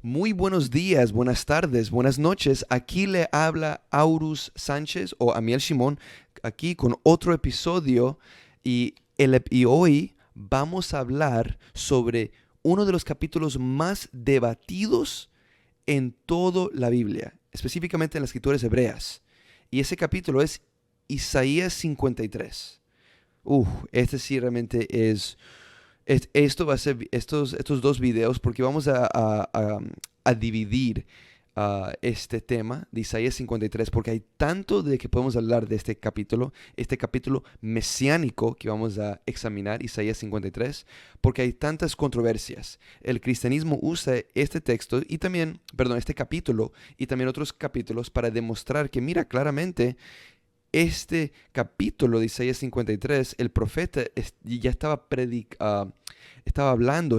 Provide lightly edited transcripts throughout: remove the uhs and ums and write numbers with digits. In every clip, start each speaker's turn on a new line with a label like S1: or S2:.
S1: Muy buenos días, buenas tardes, buenas noches. Aquí le habla Aurus Sánchez o Amiel Shimon, aquí con otro episodio y hoy vamos a hablar sobre uno de los capítulos más debatidos en toda la Biblia, específicamente en las escrituras hebreas. Y ese capítulo es Isaías 53. Este sí realmente esto va a ser estos dos videos porque vamos a dividir este tema de Isaías 53 porque hay tanto de que podemos hablar de este capítulo mesiánico que vamos a examinar, Isaías 53, porque hay tantas controversias. El cristianismo usa este texto y también, perdón, este capítulo y también otros capítulos para demostrar que mira claramente este capítulo de Isaías 53, el profeta ya estaba hablando,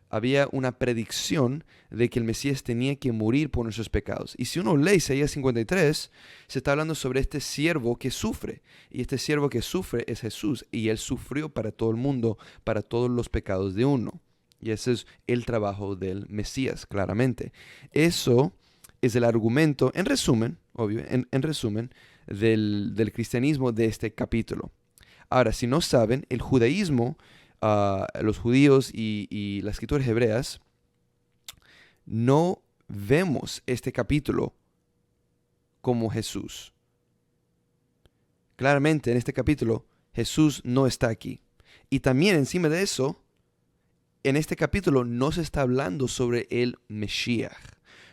S1: había una predicción de que el Mesías tenía que morir por nuestros pecados. Y si uno lee Isaías 53, se está hablando sobre este siervo que sufre. Y este siervo que sufre es Jesús. Y él sufrió para todo el mundo, para todos los pecados de uno. Y ese es el trabajo del Mesías, claramente. Eso es el argumento, en resumen, obvio, en resumen, del cristianismo de este capítulo. Ahora, si no saben, el judaísmo, los judíos y las escrituras hebreas, no vemos este capítulo como Jesús. Claramente en este capítulo Jesús no está aquí. Y también encima de eso, en este capítulo no se está hablando sobre el Mesías.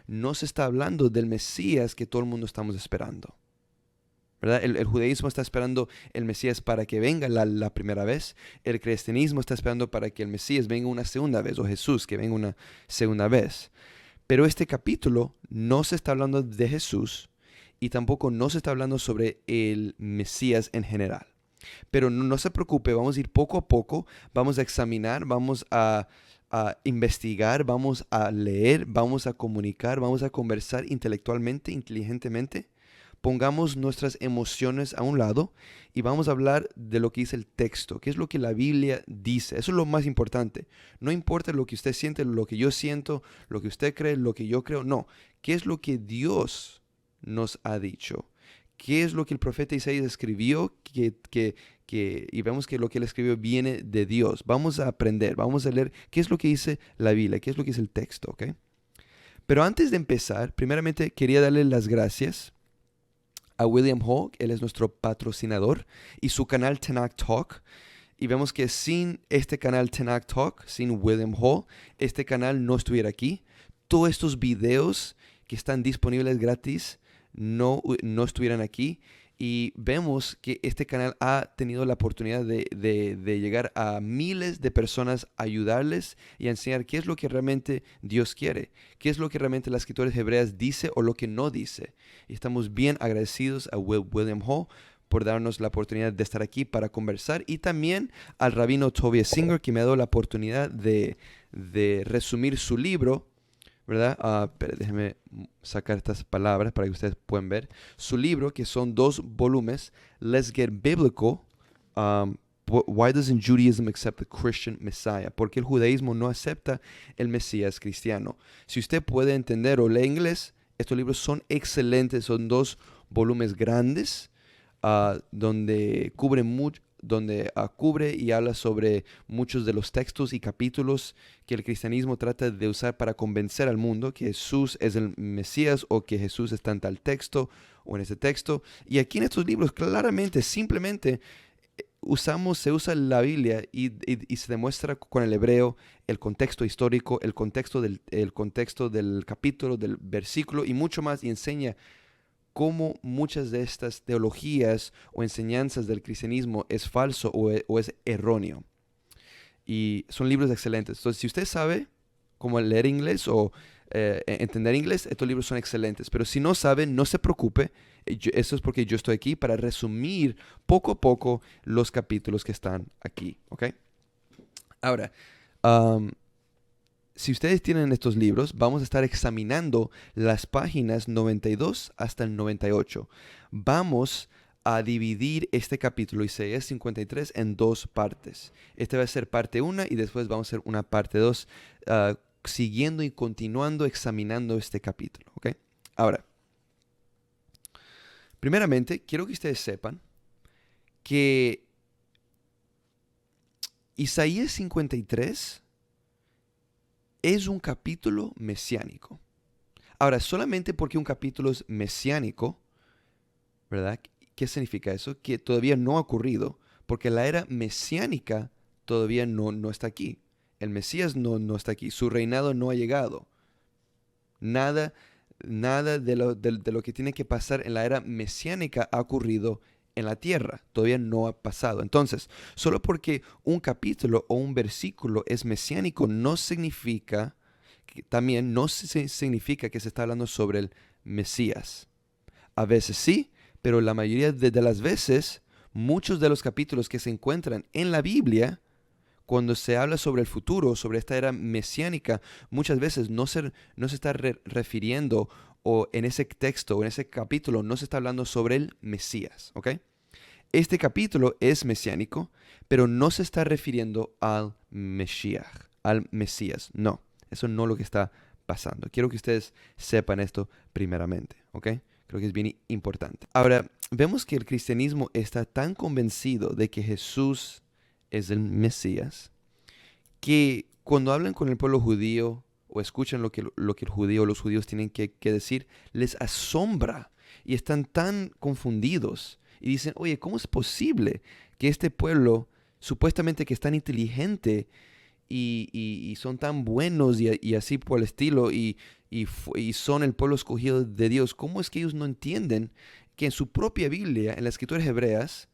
S1: No se está hablando del Mesías que todo el mundo estamos esperando. ¿Verdad? El judaísmo está esperando el Mesías para que venga la primera vez. El cristianismo está esperando para que el Mesías venga una segunda vez, o Jesús que venga una segunda vez. Pero este capítulo no se está hablando de Jesús y tampoco no se está hablando sobre el Mesías en general. Pero no se preocupe, vamos a ir poco a poco, vamos a examinar, vamos a investigar, vamos a leer, vamos a comunicar, vamos a conversar intelectualmente, inteligentemente. Pongamos nuestras emociones a un lado y vamos a hablar de lo que dice el texto, qué es lo que la Biblia dice. Eso es lo más importante. No importa lo que usted siente, lo que yo siento, lo que usted cree, lo que yo creo. No, qué es lo que Dios nos ha dicho. ¿Qué es lo que el profeta Isaías escribió? Y vemos que lo que él escribió viene de Dios. Vamos a aprender, vamos a leer qué es lo que dice la Biblia, qué es lo que dice el texto, ¿ok? Pero antes de empezar, primeramente quería darle las gracias a William Hall. Él es nuestro patrocinador, y su canal Tanakh Talk. Y vemos que sin este canal Tanakh Talk, sin William Hall, este canal no estuviera aquí. Todos estos videos que están disponibles gratis no estuvieran aquí. Y vemos que este canal ha tenido la oportunidad de llegar a miles de personas, ayudarles y a enseñar qué es lo que realmente Dios quiere, qué es lo que realmente las escrituras hebreas dice o lo que no dice. Y estamos bien agradecidos a William Hall por darnos la oportunidad de estar aquí para conversar, y también al rabino Tovia Singer, que me ha dado la oportunidad de resumir su libro, ¿verdad? Pero déjenme sacar estas palabras para que ustedes puedan ver. Su libro, que son 2 volúmenes, Let's Get Biblical. Why doesn't Judaism accept the Christian Messiah? Porque el judaísmo no acepta el Mesías cristiano. Si usted puede entender o lee inglés, estos libros son excelentes. Son 2 volúmenes grandes, donde cubre y habla sobre muchos de los textos y capítulos que el cristianismo trata de usar para convencer al mundo que Jesús es el Mesías, o que Jesús está en tal texto o en ese texto. Y aquí en estos libros claramente, simplemente se usa la Biblia y se demuestra con el hebreo el contexto histórico, el contexto del capítulo, del versículo y mucho más, y enseña cómo muchas de estas teologías o enseñanzas del cristianismo es falso o es erróneo. Y son libros excelentes. Entonces, si usted sabe cómo leer inglés o entender inglés, estos libros son excelentes. Pero si no sabe, no se preocupe. Eso es porque yo estoy aquí para resumir poco a poco los capítulos que están aquí, ¿ok? Ahora, si ustedes tienen estos libros, vamos a estar examinando las páginas 92 hasta el 98. Vamos a dividir este capítulo, Isaías 53, en 2 partes. Este va a ser parte 1 y después vamos a hacer una parte 2, siguiendo y continuando examinando este capítulo, ¿ok? Ahora, primeramente, quiero que ustedes sepan que Isaías 53 es un capítulo mesiánico. Ahora, solamente porque un capítulo es mesiánico, ¿verdad? ¿Qué significa eso? Que todavía no ha ocurrido, porque la era mesiánica todavía no está aquí. El Mesías no está aquí, su reinado no ha llegado. Nada, nada de lo que tiene que pasar en la era mesiánica ha ocurrido en la tierra, todavía no ha pasado. Entonces, solo porque un capítulo o un versículo es mesiánico no significa también no significa que se está hablando sobre el Mesías. A veces sí, pero la mayoría de las veces, muchos de los capítulos que se encuentran en la Biblia, cuando se habla sobre el futuro, sobre esta era mesiánica, muchas veces no se está refiriendo, o en ese texto o en ese capítulo no se está hablando sobre el Mesías, ¿ok? Este capítulo es mesiánico, pero no se está refiriendo al Mesías, no. Eso no es lo que está pasando. Quiero que ustedes sepan esto primeramente, ¿ok? Creo que es bien importante. Ahora, vemos que el cristianismo está tan convencido de que Jesús es el Mesías, que cuando hablan con el pueblo judío o escuchan lo que los judíos tienen que decir, les asombra y están tan confundidos y dicen, oye, ¿cómo es posible que este pueblo, supuestamente que es tan inteligente y son tan buenos y así por el estilo y son el pueblo escogido de Dios, cómo es que ellos no entienden que en su propia Biblia, en las escrituras hebreas,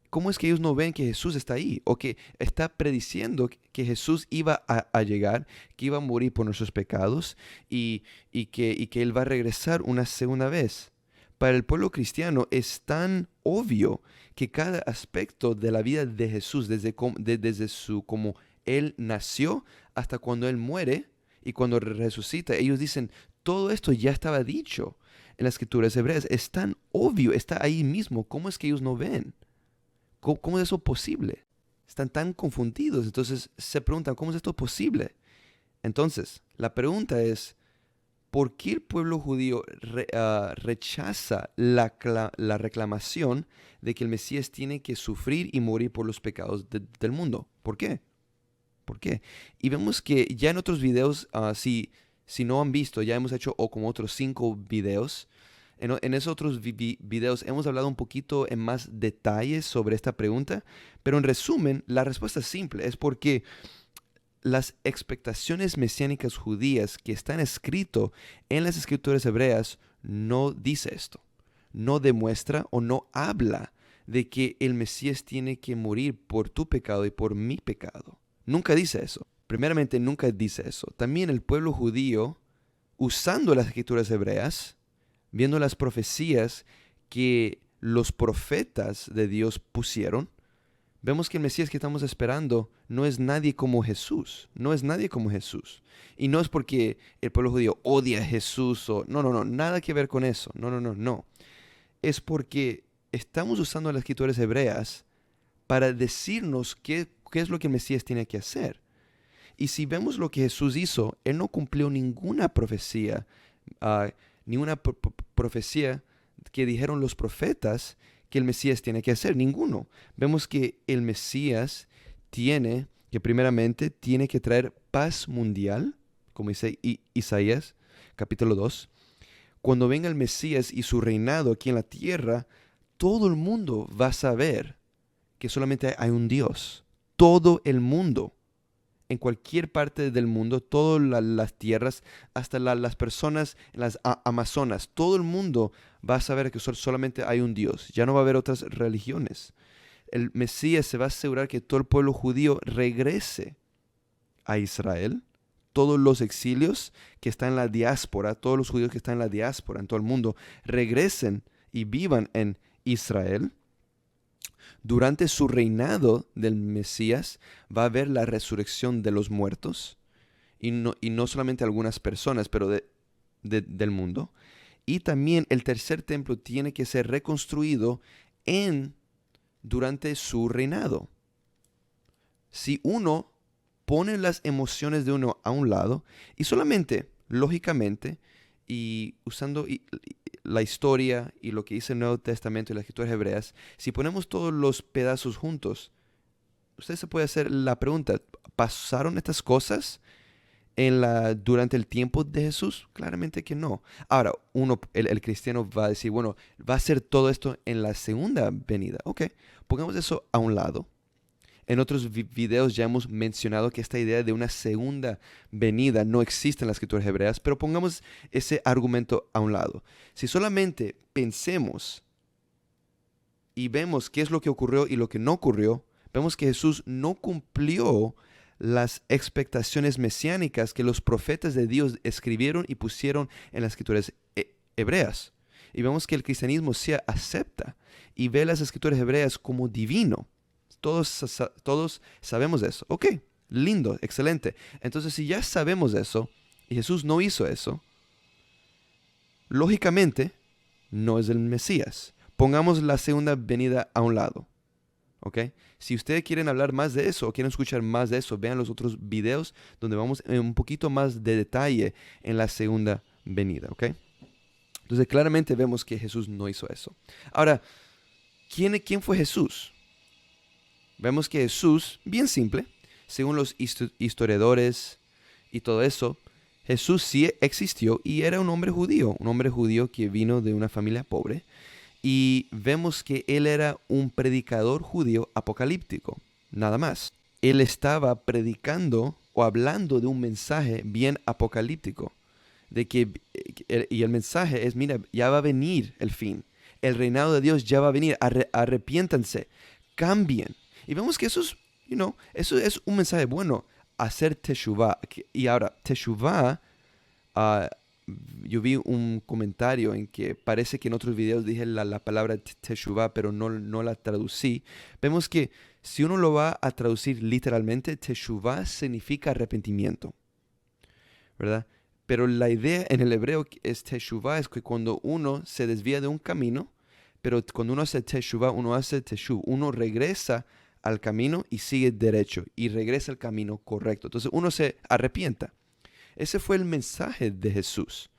S1: cómo es que ellos no ven que Jesús está ahí o que está prediciendo que Jesús iba a llegar, que iba a morir por nuestros pecados y que Él va a regresar una segunda vez? Para el pueblo cristiano es tan obvio que cada aspecto de la vida de Jesús, desde como Él nació hasta cuando Él muere y cuando resucita, ellos dicen, todo esto ya estaba dicho en las escrituras hebreas. Es tan obvio, está ahí mismo. ¿Cómo es que ellos no ven? ¿Cómo es eso posible? Están tan confundidos. Entonces se preguntan, ¿cómo es esto posible? Entonces, la pregunta es, ¿por qué el pueblo judío rechaza la reclamación de que el Mesías tiene que sufrir y morir por los pecados del mundo? ¿Por qué? ¿Por qué? Y vemos que ya en otros videos, si no han visto, ya hemos hecho como otros 5 videos. En esos otros videos hemos hablado un poquito en más detalles sobre esta pregunta, pero en resumen, la respuesta es simple. Es porque las expectaciones mesiánicas judías que están escrito en las escrituras hebreas no dice esto. No demuestra o no habla de que el Mesías tiene que morir por tu pecado y por mi pecado. Nunca dice eso. Primeramente, nunca dice eso. También el pueblo judío, usando las escrituras hebreas, viendo las profecías que los profetas de Dios pusieron, vemos que el Mesías que estamos esperando no es nadie como Jesús. No es nadie como Jesús. Y no es porque el pueblo judío odia a Jesús o... No, nada que ver con eso. No. Es porque estamos usando las escrituras hebreas para decirnos qué es lo que el Mesías tiene que hacer. Y si vemos lo que Jesús hizo, Él no cumplió ninguna profecía, ninguna profecía que dijeron los profetas que el Mesías tiene que hacer, ninguno. Vemos que el Mesías primeramente tiene que traer paz mundial, como dice Isaías capítulo 2. Cuando venga el Mesías y su reinado aquí en la tierra, todo el mundo va a saber que solamente hay un Dios. Todo el mundo. En cualquier parte del mundo, todas las tierras, hasta las personas en las Amazonas, todo el mundo va a saber que solamente hay un Dios. Ya no va a haber otras religiones. El Mesías se va a asegurar que todo el pueblo judío regrese a Israel. Todos los exilios que están en la diáspora, todos los judíos que están en la diáspora en todo el mundo, regresen y vivan en Israel. Durante su reinado del Mesías va a haber la resurrección de los muertos, y no solamente algunas personas, pero del mundo. Y también el tercer templo tiene que ser reconstruido durante su reinado. Si uno pone las emociones de uno a un lado y solamente, lógicamente, y usando la historia y lo que dice el Nuevo Testamento y las Escrituras hebreas, si ponemos todos los pedazos juntos, usted se puede hacer la pregunta, ¿pasaron estas cosas durante el tiempo de Jesús? Claramente que no. Ahora, el cristiano va a decir, bueno, va a ser todo esto en la segunda venida. Ok, pongamos eso a un lado. En otros videos ya hemos mencionado que esta idea de una segunda venida no existe en las escrituras hebreas, pero pongamos ese argumento a un lado. Si solamente pensemos y vemos qué es lo que ocurrió y lo que no ocurrió, vemos que Jesús no cumplió las expectaciones mesiánicas que los profetas de Dios escribieron y pusieron en las escrituras hebreas. Y vemos que el cristianismo se acepta y ve las escrituras hebreas como divino. Todos sabemos eso. Ok, lindo, excelente. Entonces, si ya sabemos eso y Jesús no hizo eso, lógicamente no es el Mesías. Pongamos la segunda venida a un lado. ¿Ok? Si ustedes quieren hablar más de eso o quieren escuchar más de eso, vean los otros videos donde vamos en un poquito más de detalle en la segunda venida. ¿Ok? Entonces, claramente vemos que Jesús no hizo eso. Ahora, ¿quién fue Jesús? Vemos que Jesús, bien simple, según los historiadores y todo eso, Jesús sí existió y era un hombre judío que vino de una familia pobre. Y vemos que él era un predicador judío apocalíptico, nada más. Él estaba predicando o hablando de un mensaje bien apocalíptico, y el mensaje es, mira, ya va a venir el fin, el reinado de Dios ya va a venir, arrepiéntanse, cambien. Y vemos que eso es un mensaje bueno, hacer teshuvah. Y ahora, teshuvah, yo vi un comentario en que parece que en otros videos dije la palabra teshuvah, pero no la traducí. Vemos que si uno lo va a traducir literalmente, teshuvah significa arrepentimiento, ¿verdad? Pero la idea en el hebreo es teshuvah, es que cuando uno se desvía de un camino, pero cuando uno hace teshuvah, uno hace teshuv, uno regresa al camino y sigue derecho y regresa al camino correcto. Entonces uno se arrepienta. Ese fue el mensaje de Jesús.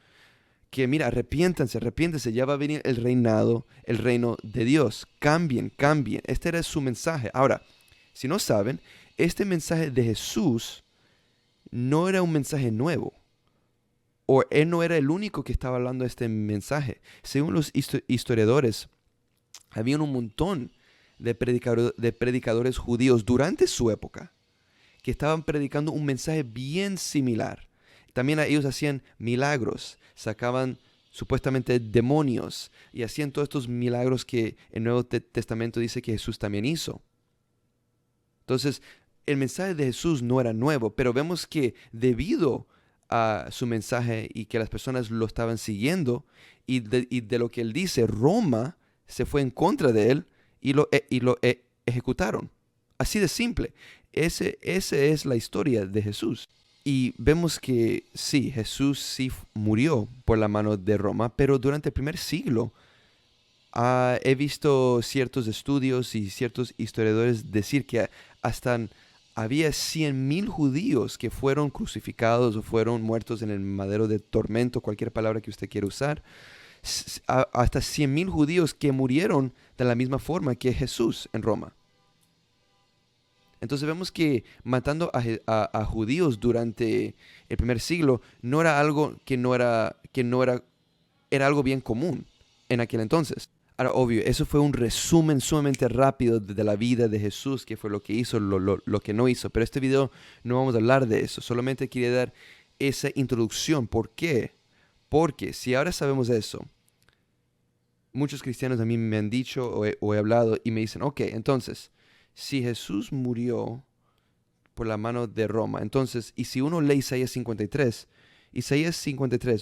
S1: Que mira, arrepiéntanse, ya va a venir el reino de Dios. Cambien. Este era su mensaje. Ahora, si no saben, este mensaje de Jesús no era un mensaje nuevo. O él no era el único que estaba hablando de este mensaje. Según los historiadores, había un montón de predicadores judíos durante su época que estaban predicando un mensaje bien similar. También ellos hacían milagros, sacaban supuestamente demonios y hacían todos estos milagros que el Nuevo Testamento dice que Jesús también hizo. Entonces, el mensaje de Jesús no era nuevo, pero vemos que debido a su mensaje y que las personas lo estaban siguiendo y de lo que él dice, Roma se fue en contra de él y lo ejecutaron. Así de simple. Esa es la historia de Jesús. Y vemos que sí, Jesús sí murió por la mano de Roma, pero durante el primer siglo he visto ciertos estudios y ciertos historiadores decir que hasta había 100,000 judíos que fueron crucificados o fueron muertos en el madero de tormento, cualquier palabra que usted quiera usar. Hasta 100,000 judíos que murieron de la misma forma que Jesús en Roma. Entonces vemos que matando a judíos durante el primer siglo no era algo era algo bien común en aquel entonces. Ahora, obvio, eso fue un resumen sumamente rápido de la vida de Jesús, que fue lo que hizo, lo que no hizo. Pero este video no vamos a hablar de eso. Solamente quería dar esa introducción. ¿Por qué? Porque si ahora sabemos eso, muchos cristianos a mí me han dicho o he hablado y me dicen, ok, entonces, si Jesús murió por la mano de Roma, entonces, y si uno lee Isaías 53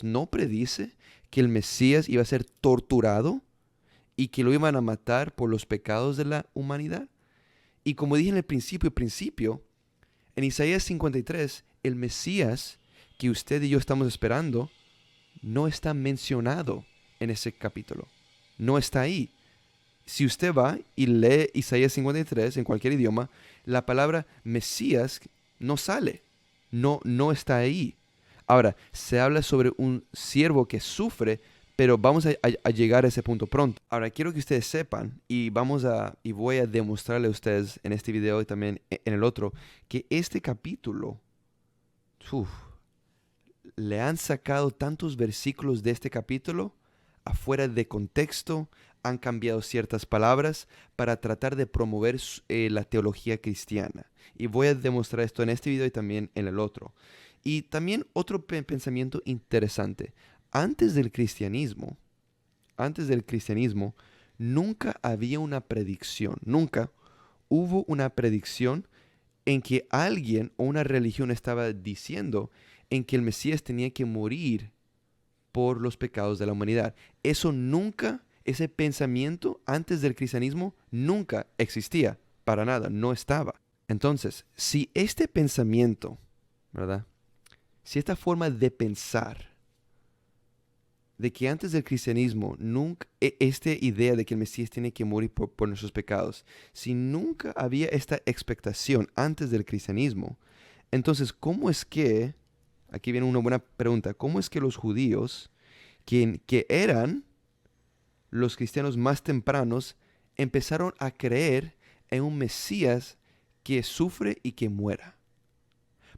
S1: no predice que el Mesías iba a ser torturado y que lo iban a matar por los pecados de la humanidad. Y como dije en el principio, en Isaías 53, el Mesías que usted y yo estamos esperando no está mencionado en ese capítulo. No está ahí. Si usted va y lee Isaías 53 en cualquier idioma, la palabra Mesías no sale, no está ahí. Ahora, se habla sobre un siervo que sufre, pero vamos a llegar a ese punto pronto. Ahora, quiero que ustedes sepan, y voy a demostrarle a ustedes en este video y también en el otro, que este capítulo, uf, le han sacado tantos versículos de este capítulo afuera de contexto, han cambiado ciertas palabras para tratar de promover la teología cristiana. Y voy a demostrar esto en este video y también en el otro. Y también otro pensamiento interesante. Antes del cristianismo, nunca había una predicción, nunca hubo una predicción en que alguien o una religión estaba diciendo en que el Mesías tenía que morir por los pecados de la humanidad. Ese pensamiento antes del cristianismo nunca existía, para nada, no estaba. Entonces, si este pensamiento, ¿verdad? Si esta forma de pensar, de que antes del cristianismo, esta idea de que el Mesías tiene que morir por nuestros pecados, si nunca había esta expectación antes del cristianismo, entonces, ¿cómo es que, aquí viene una buena pregunta, cómo es que los judíos, que eran los cristianos más tempranos, empezaron a creer en un Mesías que sufre y que muera?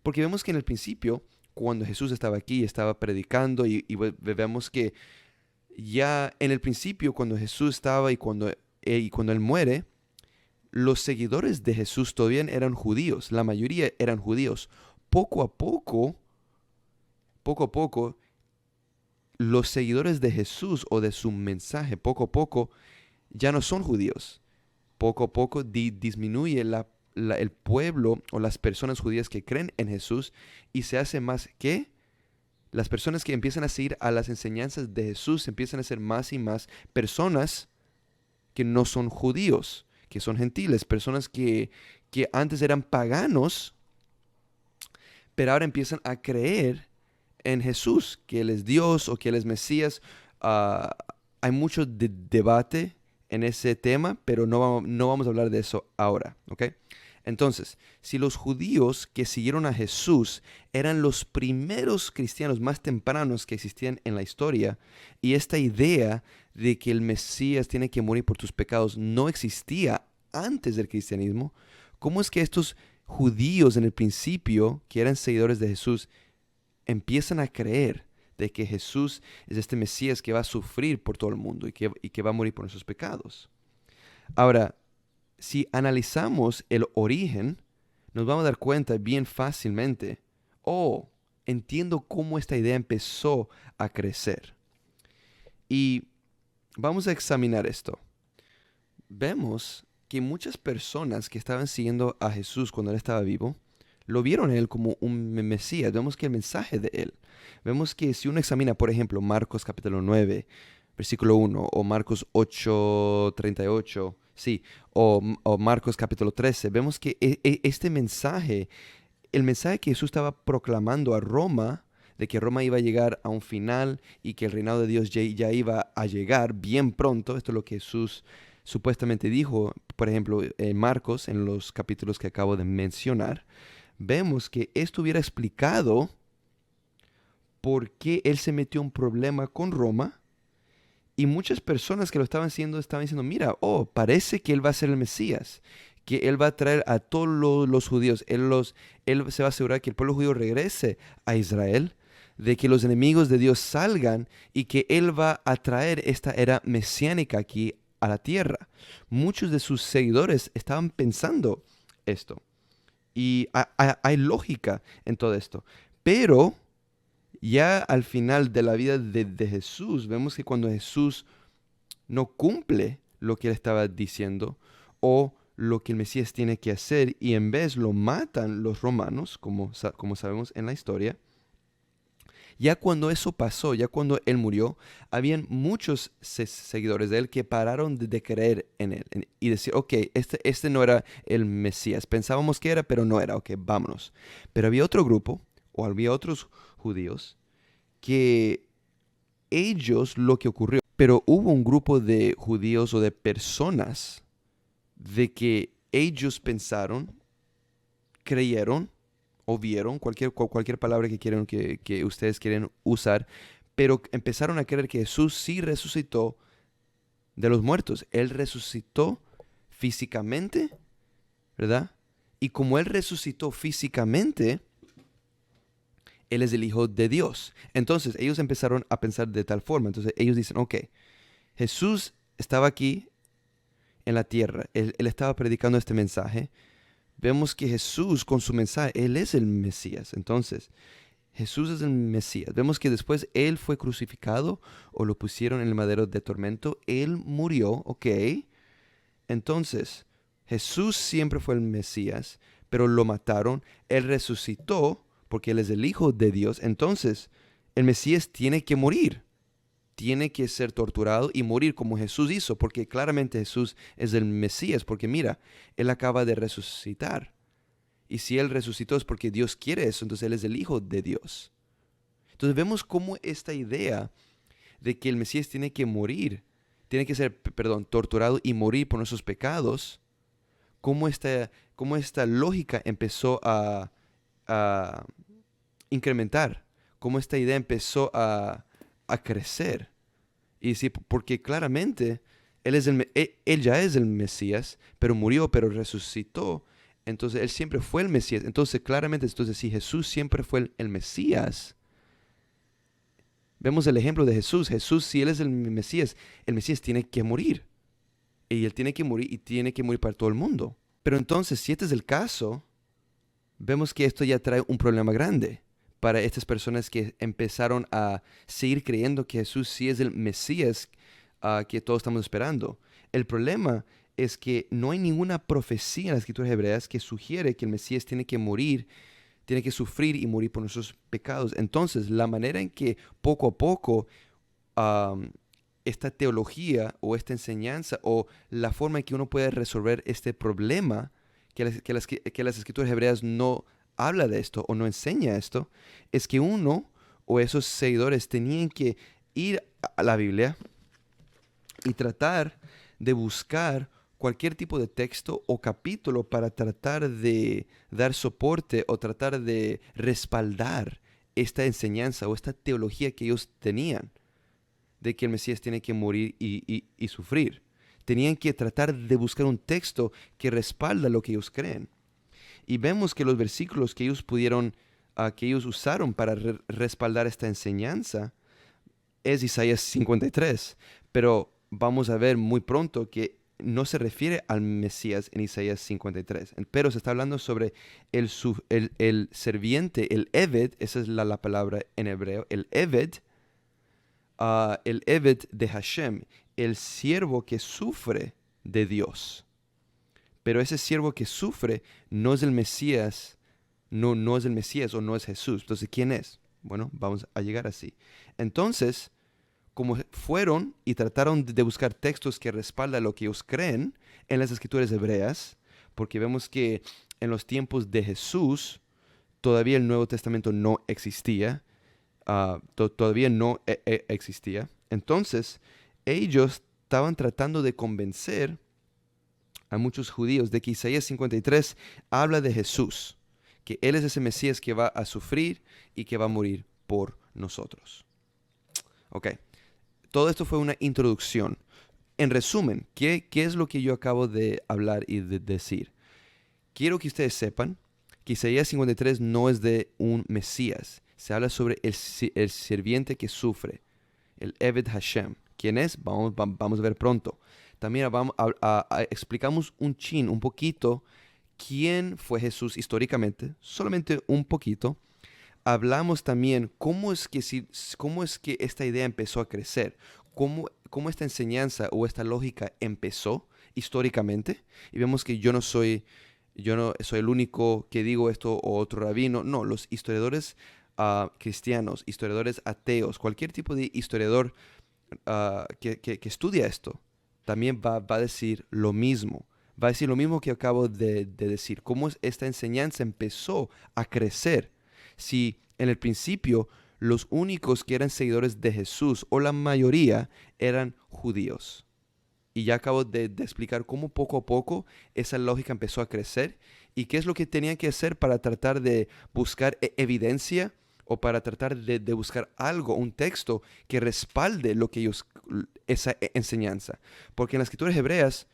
S1: Porque vemos que en el principio, cuando Jesús estaba aquí, estaba predicando y vemos que ya en el principio, cuando Jesús estaba y cuando Él muere, los seguidores de Jesús todavía eran judíos, la mayoría eran judíos. Poco a poco, los seguidores de Jesús o de su mensaje, poco a poco, ya no son judíos. Poco a poco disminuye el pueblo o las personas judías que creen en Jesús y se hace más que las personas que empiezan a seguir a las enseñanzas de Jesús empiezan a ser más y más personas que no son judíos, que son gentiles, personas que antes eran paganos, pero ahora empiezan a creer en Jesús, que Él es Dios o que Él es Mesías. Hay mucho debate en ese tema, pero no vamos a hablar de eso ahora, ¿ok? Entonces, si los judíos que siguieron a Jesús eran los primeros cristianos más tempranos que existían en la historia, y esta idea de que el Mesías tiene que morir por tus pecados no existía antes del cristianismo, ¿cómo es que estos judíos en el principio, que eran seguidores de Jesús, empiezan a creer de que Jesús es este Mesías que va a sufrir por todo el mundo y que va a morir por nuestros pecados? Ahora, si analizamos el origen, nos vamos a dar cuenta bien fácilmente. Entiendo cómo esta idea empezó a crecer. Y vamos a examinar esto. Vemos que muchas personas que estaban siguiendo a Jesús cuando Él estaba vivo, lo vieron a Él como un Mesías. Vemos que el mensaje de Él. Vemos que si uno examina, por ejemplo, Marcos capítulo 9, versículo 1, o Marcos 8, 38, sí, o Marcos capítulo 13, vemos que este mensaje, el mensaje que Jesús estaba proclamando a Roma, de que Roma iba a llegar a un final y que el reinado de Dios ya iba a llegar bien pronto, esto es lo que Jesús supuestamente dijo, por ejemplo, en Marcos, en los capítulos que acabo de mencionar, vemos que esto hubiera explicado por qué Él se metió en un problema con Roma. Y muchas personas que lo estaban diciendo, mira, parece que Él va a ser el Mesías, que Él va a traer a todos los judíos. Él se va a asegurar que el pueblo judío regrese a Israel, de que los enemigos de Dios salgan y que Él va a traer esta era mesiánica aquí a la tierra. Muchos de sus seguidores estaban pensando esto. Y hay lógica en todo esto. Pero ya al final de la vida de Jesús, vemos que cuando Jesús no cumple lo que Él estaba diciendo o lo que el Mesías tiene que hacer y en vez lo matan los romanos, como sabemos en la historia, ya cuando eso pasó, ya cuando Él murió, habían muchos seguidores de Él que pararon de creer en Él y decir, ok, este no era el Mesías. Pensábamos que era, pero no era. Ok, vámonos. Pero había otro grupo, o había otros judíos, que ellos lo que ocurrió, pero hubo un grupo de judíos o de personas de que ellos pensaron, creyeron o vieron, cualquier palabra que ustedes quieren usar, pero empezaron a creer que Jesús sí resucitó de los muertos. Él resucitó físicamente, ¿verdad? Y como Él resucitó físicamente, Él es el Hijo de Dios. Entonces ellos empezaron a pensar de tal forma. Entonces ellos dicen, ok, Jesús estaba aquí en la tierra. Él estaba predicando este mensaje. Vemos que Jesús con su mensaje, Él es el Mesías. Entonces, Jesús es el Mesías. Vemos que después Él fue crucificado o lo pusieron en el madero de tormento. Él murió, ok. Entonces, Jesús siempre fue el Mesías, pero lo mataron. Él resucitó porque Él es el Hijo de Dios. Entonces, el Mesías tiene que morir. Tiene que ser torturado y morir como Jesús hizo, porque claramente Jesús es el Mesías, porque mira, Él acaba de resucitar. Y si Él resucitó es porque Dios quiere eso, entonces Él es el Hijo de Dios. Entonces vemos cómo esta idea de que el Mesías tiene que morir, tiene que ser, torturado y morir por nuestros pecados, cómo esta lógica empezó a incrementar, cómo esta idea empezó a crecer. Y sí, porque claramente él ya es el Mesías, pero murió, pero resucitó. Entonces él siempre fue el Mesías. Entonces claramente, si Jesús siempre fue el Mesías, vemos el ejemplo de Jesús. Jesús, si Él es el Mesías tiene que morir. Y Él tiene que morir y tiene que morir para todo el mundo. Pero entonces, si este es el caso, vemos que esto ya trae un problema grande para estas personas que empezaron a seguir creyendo que Jesús sí es el Mesías que todos estamos esperando. El problema es que no hay ninguna profecía en las escrituras hebreas que sugiere que el Mesías tiene que morir, tiene que sufrir y morir por nuestros pecados. Entonces, la manera en que poco a poco esta teología o esta enseñanza o la forma en que uno puede resolver este problema, que las escrituras hebreas no habla de esto o no enseña esto, es que uno o esos seguidores tenían que ir a la Biblia y tratar de buscar cualquier tipo de texto o capítulo para tratar de dar soporte o tratar de respaldar esta enseñanza o esta teología que ellos tenían de que el Mesías tiene que morir y sufrir. Tenían que tratar de buscar un texto que respalda lo que ellos creen. Y vemos que los versículos que ellos usaron para respaldar esta enseñanza es Isaías 53. Pero vamos a ver muy pronto que no se refiere al Mesías en Isaías 53, pero se está hablando sobre el serviente, el Eved, esa es la palabra en hebreo, el Eved de Hashem, el siervo que sufre de Dios. Pero ese siervo que sufre no es el Mesías, no es el Mesías o no es Jesús. Entonces, ¿quién es? Bueno, vamos a llegar así. Entonces, como fueron y trataron de buscar textos que respaldan lo que ellos creen en las escrituras hebreas, porque vemos que en los tiempos de Jesús todavía el Nuevo Testamento no existía, todavía no existía. Entonces, ellos estaban tratando de convencer a muchos judíos de que Isaías 53 habla de Jesús, que Él es ese Mesías que va a sufrir y que va a morir por nosotros. Ok. Todo esto fue una introducción. En resumen, ¿qué es lo que yo acabo de hablar y de decir? Quiero que ustedes sepan que Isaías 53 no es de un Mesías. Se habla sobre el sirviente que sufre, el Eved Hashem. ¿Quién es? Vamos a ver pronto. También explicamos un poquito, quién fue Jesús históricamente, solamente un poquito. Hablamos también cómo es que esta idea empezó a crecer, cómo esta enseñanza o esta lógica empezó históricamente. Y vemos que yo no soy el único que digo esto o otro rabino. No, los historiadores cristianos, historiadores ateos, cualquier tipo de historiador que estudia esto, también va a decir lo mismo. Va a decir lo mismo que acabo de decir, cómo esta enseñanza empezó a crecer. Si en el principio los únicos que eran seguidores de Jesús, o la mayoría, eran judíos. Y ya acabo de explicar cómo poco a poco esa lógica empezó a crecer y qué es lo que tenían que hacer para tratar de buscar evidencia o para tratar de buscar algo, un texto que respalde lo que ellos, esa enseñanza. Porque en las escrituras hebreas,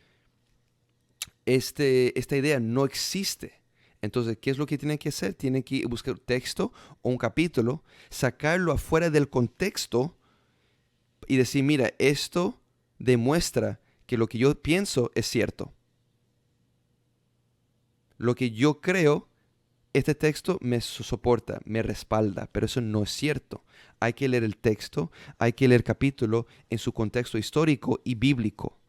S1: esta idea no existe. Entonces, ¿qué es lo que tienen que hacer? Tienen que buscar un texto o un capítulo, sacarlo afuera del contexto y decir, mira, esto demuestra que lo que yo pienso es cierto. Lo que yo creo, este texto me soporta, me respalda, pero eso no es cierto. Hay que leer el texto, hay que leer el capítulo en su contexto histórico y bíblico.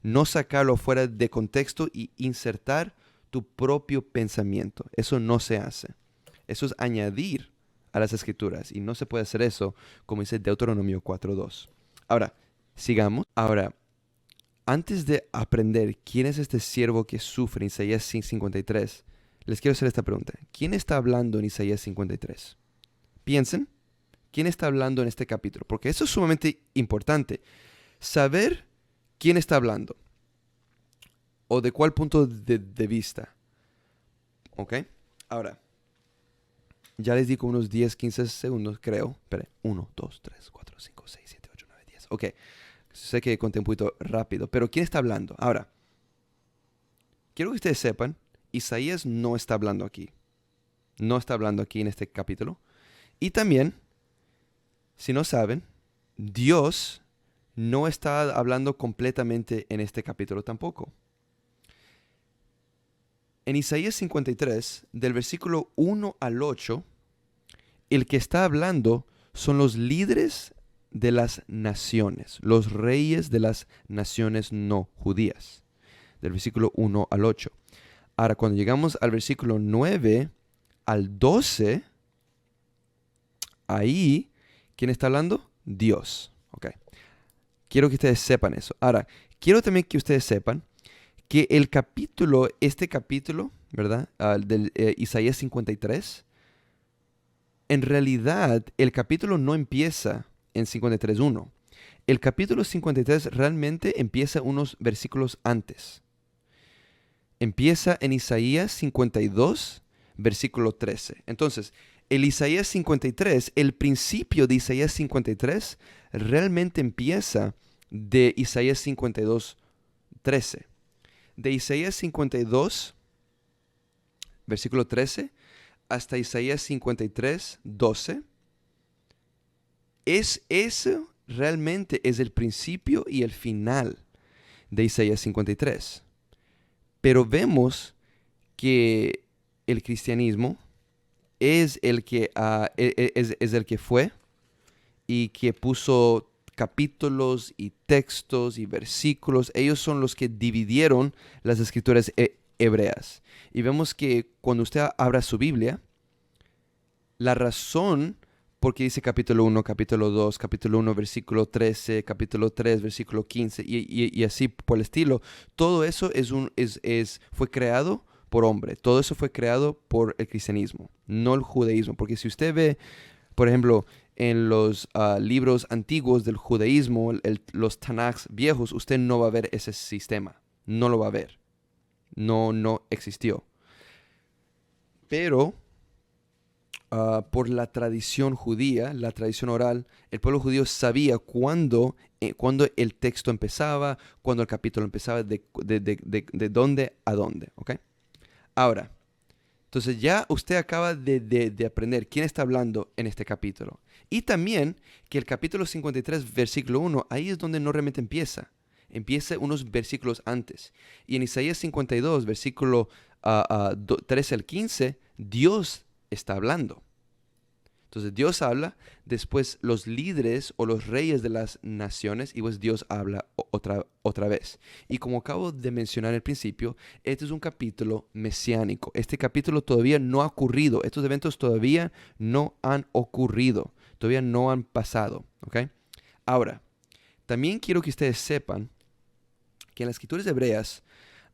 S1: No sacarlo fuera de contexto y insertar tu propio pensamiento. Eso no se hace. Eso es añadir a las escrituras y no se puede hacer eso, como dice Deuteronomio 4:2. Ahora, sigamos. Ahora, antes de aprender quién es este siervo que sufre en Isaías 53, les quiero hacer esta pregunta. ¿Quién está hablando en Isaías 53? Piensen, ¿quién está hablando en este capítulo? Porque eso es sumamente importante. Saber quién está hablando o de cuál punto de vista. ¿Ok? Ahora, ya les di como unos 10, 15 segundos, creo. Espere, 1, 2, 3, 4, 5, 6, 7, 8, 9, 10. Ok, sé que conté un poquito rápido, pero ¿quién está hablando? Ahora, quiero que ustedes sepan, Isaías no está hablando aquí. No está hablando aquí en este capítulo. Y también, si no saben, Dios no está hablando completamente en este capítulo tampoco. En Isaías 53, del versículo 1 al 8, el que está hablando son los líderes de las naciones, los reyes de las naciones no judías, del versículo 1 al 8. Ahora, cuando llegamos al versículo 9 al 12, ahí, ¿quién está hablando? Dios. Ok. Quiero que ustedes sepan eso. Ahora, quiero también que ustedes sepan que el capítulo, este capítulo, ¿verdad? Del Isaías 53, en realidad el capítulo no empieza en 53.1. El capítulo 53 realmente empieza unos versículos antes. Empieza en Isaías 52, versículo 13. Entonces, el Isaías 53, el principio de Isaías 53, realmente empieza de Isaías 52, 13. De Isaías 52, versículo 13, hasta Isaías 53, 12. Eso realmente es el principio y el final de Isaías 53. Pero vemos que el cristianismo es el que, es el que fue y que puso capítulos y textos y versículos. Ellos son los que dividieron las escrituras hebreas. Y vemos que cuando usted abra su Biblia, la razón por qué dice capítulo 1, capítulo 2, capítulo 1, versículo 13, capítulo 3, versículo 15 y así por el estilo, todo eso fue creado por hombre. Todo eso fue creado por el cristianismo, no el judaísmo. Porque si usted ve, por ejemplo, en los libros antiguos del judaísmo, los Tanakh viejos, usted no va a ver ese sistema. No lo va a ver. No existió. Pero por la tradición judía, la tradición oral, el pueblo judío sabía cuándo el texto empezaba, cuándo el capítulo empezaba, de dónde a dónde. ¿Ok? Ahora, entonces ya usted acaba de aprender quién está hablando en este capítulo. Y también que el capítulo 53, versículo 1, ahí es donde no realmente empieza. Empieza unos versículos antes. Y en Isaías 52, versículo 13 al 15, Dios está hablando. Entonces Dios habla, después los líderes o los reyes de las naciones, y pues Dios habla otra vez. Y como acabo de mencionar al principio, este es un capítulo mesiánico. Este capítulo todavía no ha ocurrido. Estos eventos todavía no han ocurrido. Todavía no han pasado. ¿Ok? Ahora, también quiero que ustedes sepan que en las escrituras hebreas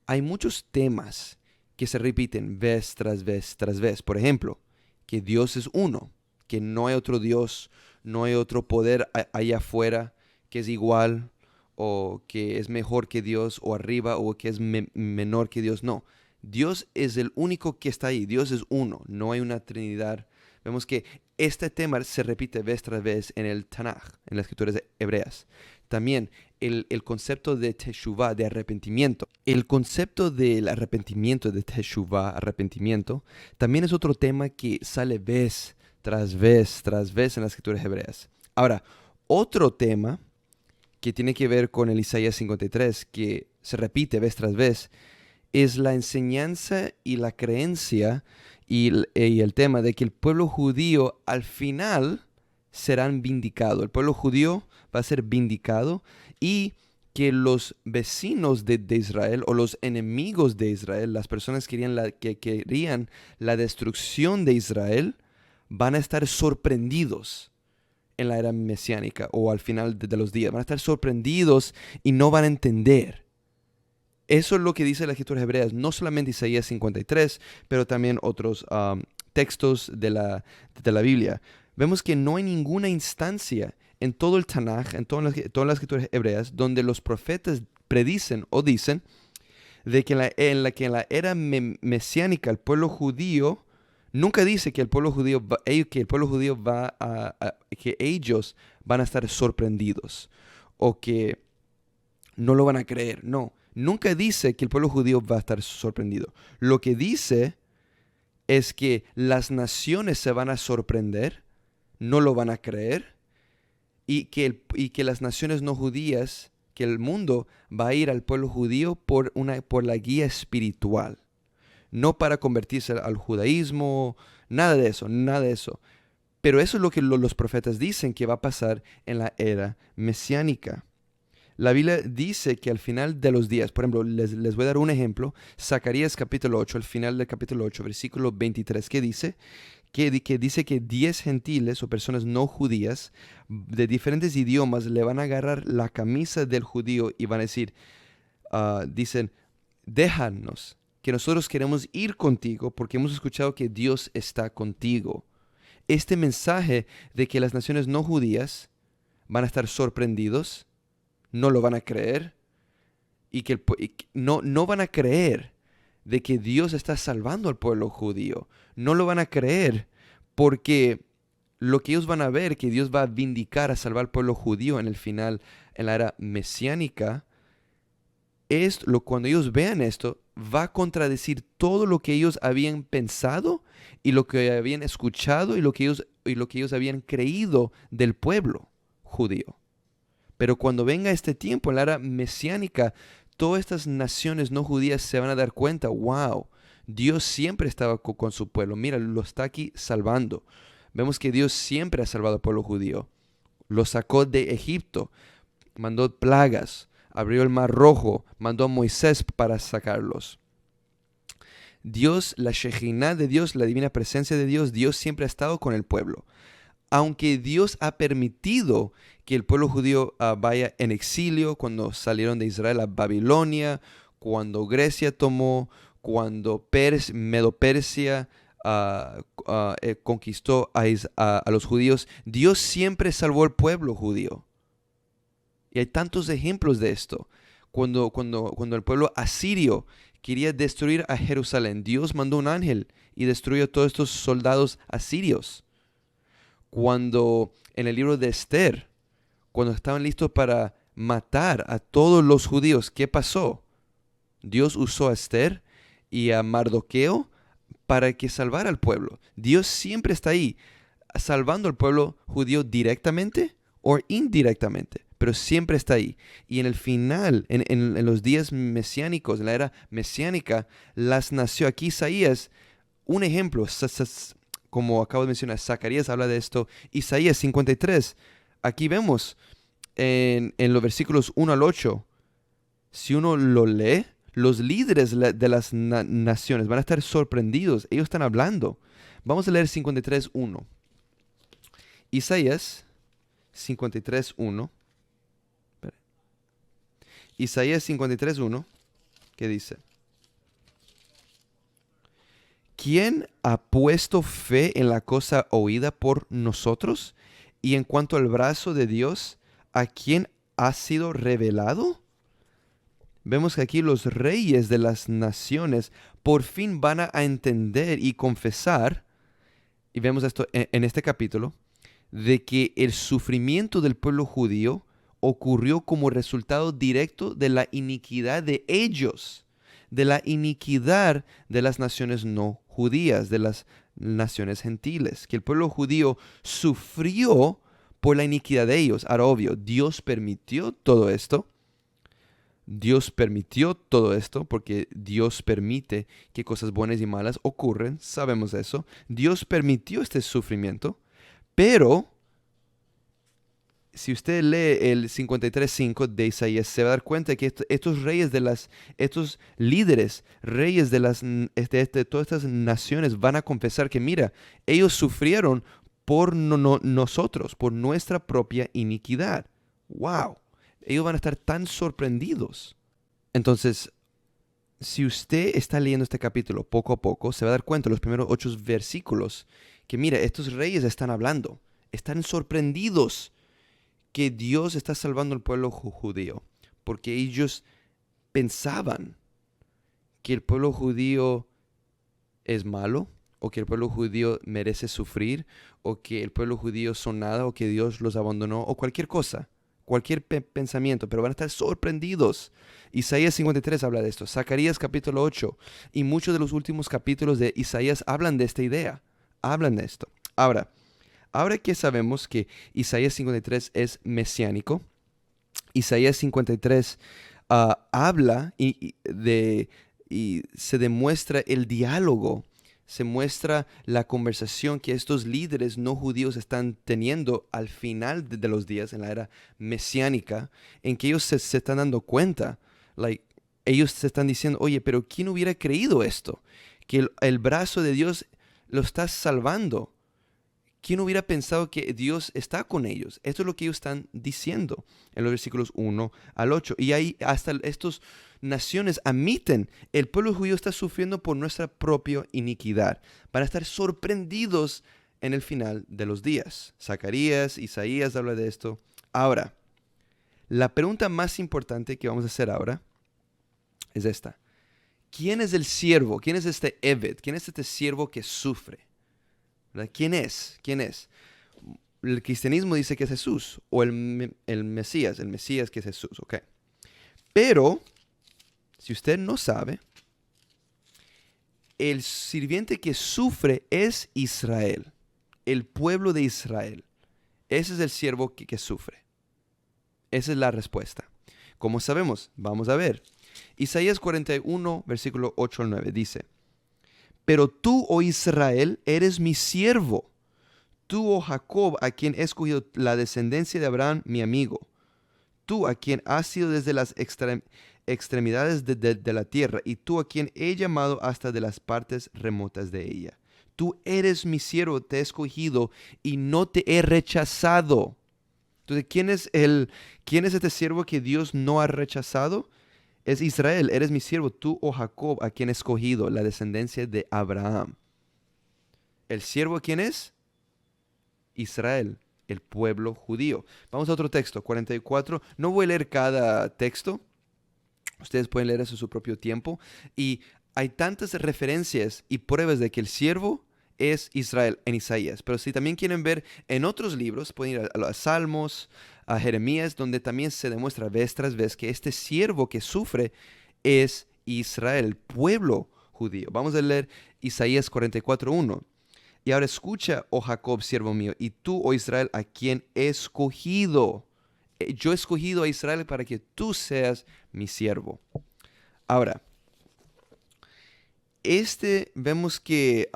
S1: hay muchos temas que se repiten vez tras vez tras vez. Por ejemplo, que Dios es uno, que no hay otro Dios, no hay otro poder allá afuera que es igual, o que es mejor que Dios, o arriba, o que es menor que Dios. No, Dios es el único que está ahí. Dios es uno, no hay una trinidad. Vemos que este tema se repite vez tras vez en el Tanaj, en las escrituras hebreas. También el concepto de teshuvah, de arrepentimiento. El concepto del arrepentimiento, de teshuvah, arrepentimiento, también es otro tema que sale vez tras vez tras vez en las escrituras hebreas. Ahora, otro tema que tiene que ver con el Isaías 53, que se repite vez tras vez, es la enseñanza y la creencia y el tema de que el pueblo judío al final serán vindicados. El pueblo judío va a ser vindicado y que los vecinos de Israel o los enemigos de Israel, las personas que querían la destrucción de Israel, van a estar sorprendidos en la era mesiánica o al final de los días. Van a estar sorprendidos y no van a entender. Eso es lo que dice la escritura hebrea, no solamente Isaías 53, pero también otros textos de la Biblia. Vemos que no hay ninguna instancia en todo el Tanaj, en todas las escrituras hebreas, donde los profetas predicen o dicen de que en la era mesiánica el pueblo judío nunca dice que el pueblo judío que ellos van a estar sorprendidos o que no lo van a creer. No, nunca dice que el pueblo judío va a estar sorprendido. Lo que dice es que las naciones se van a sorprender, no lo van a creer, y que las naciones no judías, que el mundo va a ir al pueblo judío por la guía espiritual. No para convertirse al judaísmo, nada de eso, nada de eso. Pero eso es lo que los profetas dicen que va a pasar en la era mesiánica. La Biblia dice que al final de los días, por ejemplo, les voy a dar un ejemplo, Zacarías capítulo 8, al final del capítulo 8, versículo 23, que dice que 10 gentiles o personas no judías de diferentes idiomas le van a agarrar la camisa del judío y van a decir, dicen, déjanos, que nosotros queremos ir contigo porque hemos escuchado que Dios está contigo. Este mensaje de que las naciones no judías van a estar sorprendidos, no lo van a creer, y que no van a creer de que Dios está salvando al pueblo judío. No lo van a creer porque lo que ellos van a ver, que Dios va a vindicar, a salvar al pueblo judío en el final, en la era mesiánica, cuando ellos vean esto, va a contradecir todo lo que ellos habían pensado y lo que habían escuchado y lo que ellos habían creído del pueblo judío. Pero cuando venga este tiempo, en la era mesiánica, todas estas naciones no judías se van a dar cuenta, wow, Dios siempre estaba con su pueblo. Mira, lo está aquí salvando. Vemos que Dios siempre ha salvado al pueblo judío. Lo sacó de Egipto, mandó plagas, abrió el mar rojo, mandó a Moisés para sacarlos. Dios, la Shejinah de Dios, la divina presencia de Dios, Dios siempre ha estado con el pueblo. Aunque Dios ha permitido que el pueblo judío vaya en exilio cuando salieron de Israel a Babilonia, cuando Grecia tomó, cuando Medo-Persia conquistó a los judíos, Dios siempre salvó al pueblo judío. Y hay tantos ejemplos de esto. Cuando el pueblo asirio quería destruir a Jerusalén, Dios mandó un ángel y destruyó a todos estos soldados asirios. Cuando en el libro de Esther, cuando estaban listos para matar a todos los judíos, ¿qué pasó? Dios usó a Esther y a Mardoqueo para que salvara al pueblo. Dios siempre está ahí, salvando al pueblo judío directamente o indirectamente, pero siempre está ahí. Y en el final, en los días mesiánicos, en la era mesiánica, las nació aquí Isaías, un ejemplo, como acabo de mencionar, Zacarías habla de esto, Isaías 53, aquí vemos en los versículos 1 al 8, si uno lo lee, los líderes de las naciones van a estar sorprendidos, ellos están hablando. Vamos a leer 53.1. Isaías 53.1. Isaías 53.1, ¿qué dice? ¿Quién ha puesto fe en la cosa oída por nosotros? Y en cuanto al brazo de Dios, ¿a quién ha sido revelado. Vemos que aquí los reyes de las naciones por fin van a entender y confesar, y vemos esto en este capítulo, de que el sufrimiento del pueblo judío ocurrió como resultado directo de la iniquidad de ellos, de la iniquidad de las naciones no judías, de las naciones gentiles, que el pueblo judío sufrió por la iniquidad de ellos. Ahora, obvio, Dios permitió todo esto. Dios permitió todo esto porque Dios permite que cosas buenas y malas ocurren, sabemos eso. Dios permitió este sufrimiento, pero si usted lee el 53:5 de Isaías, se va a dar cuenta que estos reyes estos líderes, reyes de de todas estas naciones van a confesar que, mira, ellos sufrieron por nosotros, por nuestra propia iniquidad. ¡Wow! Ellos van a estar tan sorprendidos. Entonces, si usted está leyendo este capítulo poco a poco, se va a dar cuenta en los primeros 8 versículos que, mira, estos reyes están hablando, están sorprendidos que Dios está salvando al pueblo judío, porque ellos pensaban que el pueblo judío es malo, o que el pueblo judío merece sufrir, o que el pueblo judío son nada, o que Dios los abandonó, o cualquier cosa, cualquier pensamiento, pero van a estar sorprendidos. Isaías 53 habla de esto, Zacarías capítulo 8, y muchos de los últimos capítulos de Isaías hablan de esta idea, hablan de esto. Ahora que sabemos que Isaías 53 es mesiánico, Isaías 53 habla y se demuestra el diálogo, se muestra la conversación que estos líderes no judíos están teniendo al final de los días, en la era mesiánica, en que ellos se están dando cuenta, ellos se están diciendo, oye, pero ¿quién hubiera creído esto? Que el brazo de Dios lo está salvando. ¿Quién hubiera pensado que Dios está con ellos? Esto es lo que ellos están diciendo en los versículos 1 al 8. Y ahí hasta estas naciones admiten, el pueblo judío está sufriendo por nuestra propia iniquidad. Van a estar sorprendidos en el final de los días. Zacarías, Isaías habla de esto. Ahora, la pregunta más importante que vamos a hacer ahora es esta. ¿Quién es el siervo? ¿Quién es este Eved? ¿Quién es este siervo que sufre? ¿Verdad? ¿Quién es? ¿Quién es? El cristianismo dice que es Jesús, o el Mesías que es Jesús, ¿ok? Pero, si usted no sabe, el sirviente que sufre es Israel, el pueblo de Israel. Ese es el siervo que sufre. Esa es la respuesta. ¿Cómo sabemos? Vamos a ver. Isaías 41, versículo 8 al 9, dice: Pero tú, oh Israel, eres mi siervo. Tú, oh Jacob, a quien he escogido la descendencia de Abraham, mi amigo. Tú, a quien has sido desde las extremidades de la tierra, y tú, a quien he llamado hasta de las partes remotas de ella. Tú eres mi siervo, te he escogido, y no te he rechazado. Entonces, ¿quién es este siervo que Dios no ha rechazado? Es Israel, eres mi siervo, tú, oh Jacob, a quien he escogido, la descendencia de Abraham. ¿El siervo quién es? Israel, el pueblo judío. Vamos a otro texto, 44. No voy a leer cada texto. Ustedes pueden leer eso a su propio tiempo. Y hay tantas referencias y pruebas de que el siervo es Israel en Isaías. Pero si también quieren ver en otros libros, pueden ir a los Salmos, a Jeremías, donde también se demuestra vez tras vez que este siervo que sufre es Israel, el pueblo judío. Vamos a leer Isaías 44:1. Y ahora escucha, oh Jacob, siervo mío, y tú, oh Israel, a quien he escogido. Yo he escogido a Israel para que tú seas mi siervo. Ahora, vemos que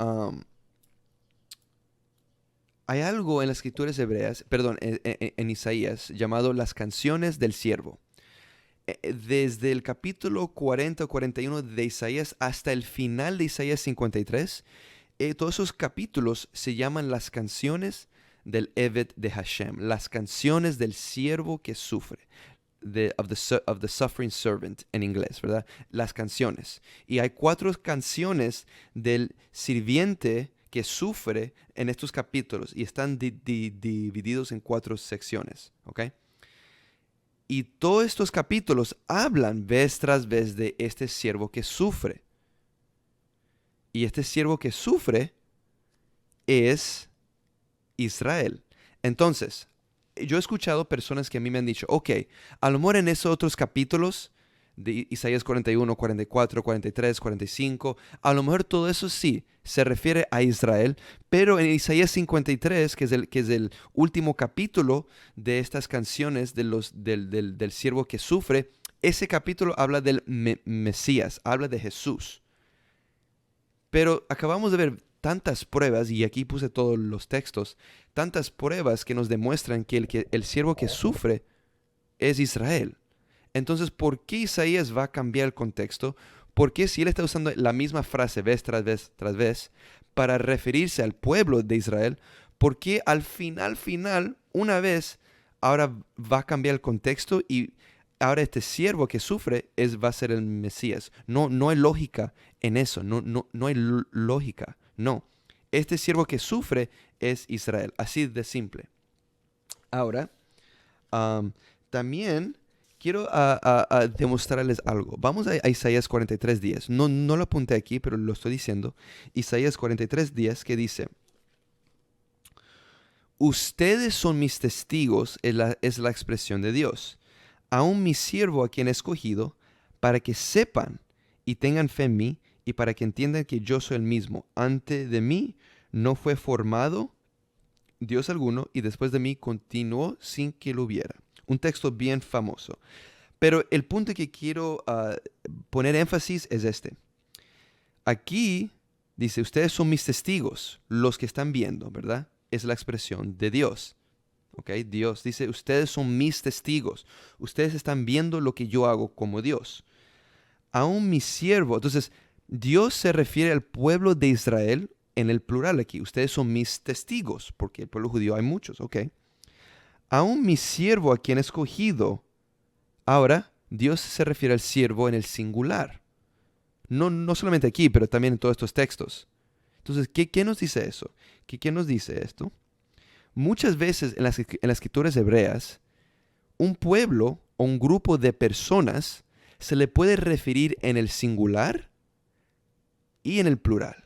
S1: hay algo en las escrituras hebreas, perdón, en Isaías, llamado las canciones del siervo. Desde el capítulo 40 o 41 de Isaías hasta el final de Isaías 53, todos esos capítulos se llaman las canciones del Eved de Hashem, las canciones del siervo que sufre, of the suffering servant en inglés, ¿verdad? Las canciones. Y hay 4 canciones del sirviente que sufre en estos capítulos y están divididos en 4 secciones, ¿ok? Y todos estos capítulos hablan vez tras vez de este siervo que sufre. Y este siervo que sufre es Israel. Entonces, yo he escuchado personas que a mí me han dicho, ok, a lo mejor en esos otros capítulos de Isaías 41, 44, 43, 45, a lo mejor todo eso sí se refiere a Israel, pero en Isaías 53, que es el último capítulo de estas canciones del siervo que sufre, ese capítulo habla del Mesías, habla de Jesús. Pero acabamos de ver tantas pruebas, y aquí puse todos los textos, tantas pruebas que nos demuestran que el siervo que sufre es Israel. Entonces, ¿por qué Isaías va a cambiar el contexto? ¿Por qué si él está usando la misma frase vez tras vez para referirse al pueblo de Israel? ¿Por qué al final, una vez, ahora va a cambiar el contexto y ahora este siervo que sufre va a ser el Mesías? No hay lógica en eso, no hay lógica, no. Este siervo que sufre es Israel, así de simple. Ahora, también quiero a demostrarles algo. Vamos a Isaías 43:10. No lo apunté aquí, pero lo estoy diciendo. Isaías 43:10 que dice: ustedes son mis testigos, es la expresión de Dios. Aún mi siervo a quien he escogido, para que sepan y tengan fe en mí, y para que entiendan que yo soy el mismo. Antes de mí no fue formado Dios alguno, y después de mí continuó sin que lo hubiera. Un texto bien famoso. Pero el punto que quiero poner énfasis es este. Aquí dice, ustedes son mis testigos, los que están viendo, ¿verdad? Es la expresión de Dios. ¿Ok? Dios dice, ustedes son mis testigos. Ustedes están viendo lo que yo hago como Dios. Aún mi siervo. Entonces, Dios se refiere al pueblo de Israel en el plural aquí. Ustedes son mis testigos, porque el pueblo judío hay muchos, ¿ok? Aún mi siervo a quien he escogido. Ahora, Dios se refiere al siervo en el singular. No solamente aquí, pero también en todos estos textos. Entonces, ¿qué nos dice eso? ¿Qué nos dice esto? Muchas veces en las escrituras hebreas, un pueblo o un grupo de personas se le puede referir en el singular y en el plural.